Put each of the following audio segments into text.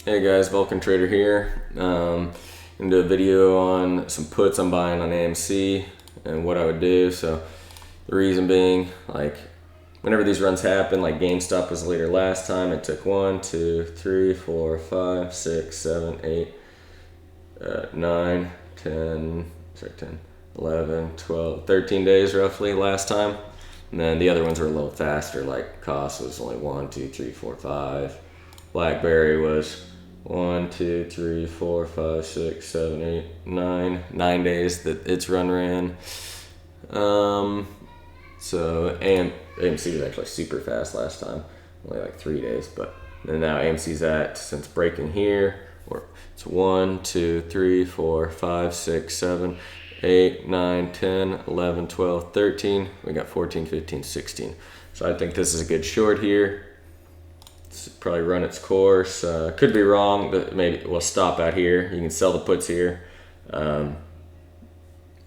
Hey guys, Vulcan Trader here. Gonna do a video on some puts I'm buying on AMC and what I would do. So the reason being, like, whenever these runs happen, like GameStop was later last time, it took 1, 2, 3, 4, 5, 6, 7, 8, 9, 10, 11, 12, 13 days roughly last time. And then the other ones were a little faster, like Cost was only 1, 2, 3, 4, 5. Blackberry was 1, 2, 3, 4, 5, 6, 7, 8, 9. 9 days that its run ran. So AMC was actually super fast last time, only like 3 days. But then now AMC's at, since breaking here, or it's 1, 2, 3, 4, 5, 6, 7, 8, 9, 10, 11, 12, 13. We got 14, 15, 16. So I think this is a good short here. It's probably run its course. Could be wrong, but maybe we'll stop out here. You can sell the puts here.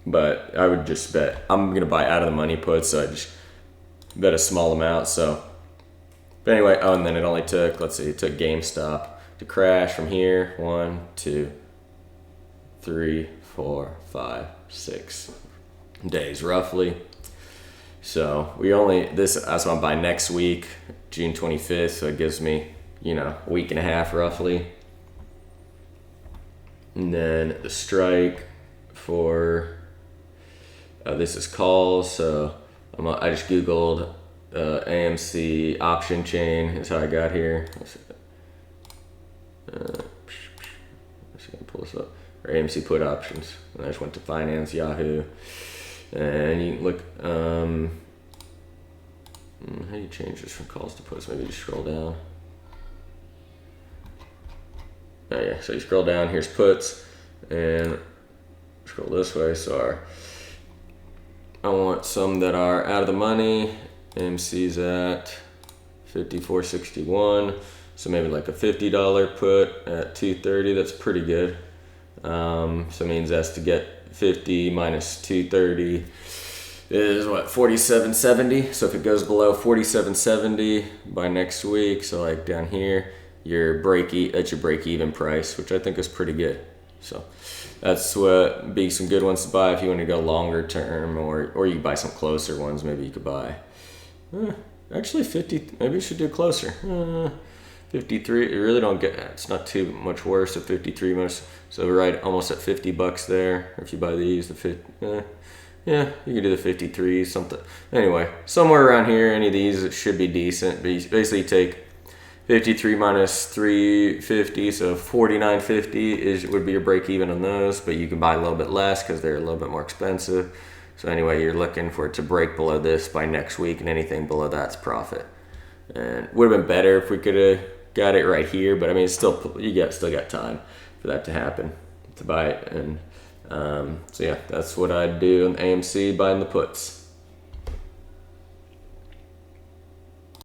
But I would just bet. I'm going to buy out of the money puts, so I just bet a small amount. So, but anyway, oh, and then it only took, let's see, it took GameStop to crash from here. 1, 2, 3, 4, 5, 6 days roughly. So we only, that's what I'm buying next week, June 25th. So it gives me, a week and a half roughly. And then the strike for, this is calls. So I just Googled AMC option chain is how I got here. I'm just gonna pull this up. Or AMC put options. And I just went to finance, Yahoo. And you can look, how do you change this from calls to puts? Maybe just scroll down. Oh yeah, so you scroll down, here's puts, and scroll this way. So I want some that are out of the money. AMC's at 54.61, so maybe like a $50 put at 230. That's pretty good. So it means that's to get 50 minus 230 is what, 47.70. So if it goes below 47.70 by next week, so like down here, that's your break even price, which I think is pretty good. So that's what be some good ones to buy if you want to go longer term, or you can buy some closer ones. Maybe you could buy actually 50. Maybe you should do closer. 53. You really don't get. It's not too much worse at 53 minutes. So right, almost at $50 there. If you buy these, the 50. Yeah, you can do the 53 something. Anyway, somewhere around here, any of these, it should be decent. But you basically take 53 minus 350, so 49.50 would be your break even on those. But you can buy a little bit less because they're a little bit more expensive. So anyway, you're looking for it to break below this by next week, and anything below that's profit. And would have been better if we could have got it right here, but I mean, it's still, still got time for that to happen, to buy it. And so yeah, that's what I'd do on AMC, buying the puts.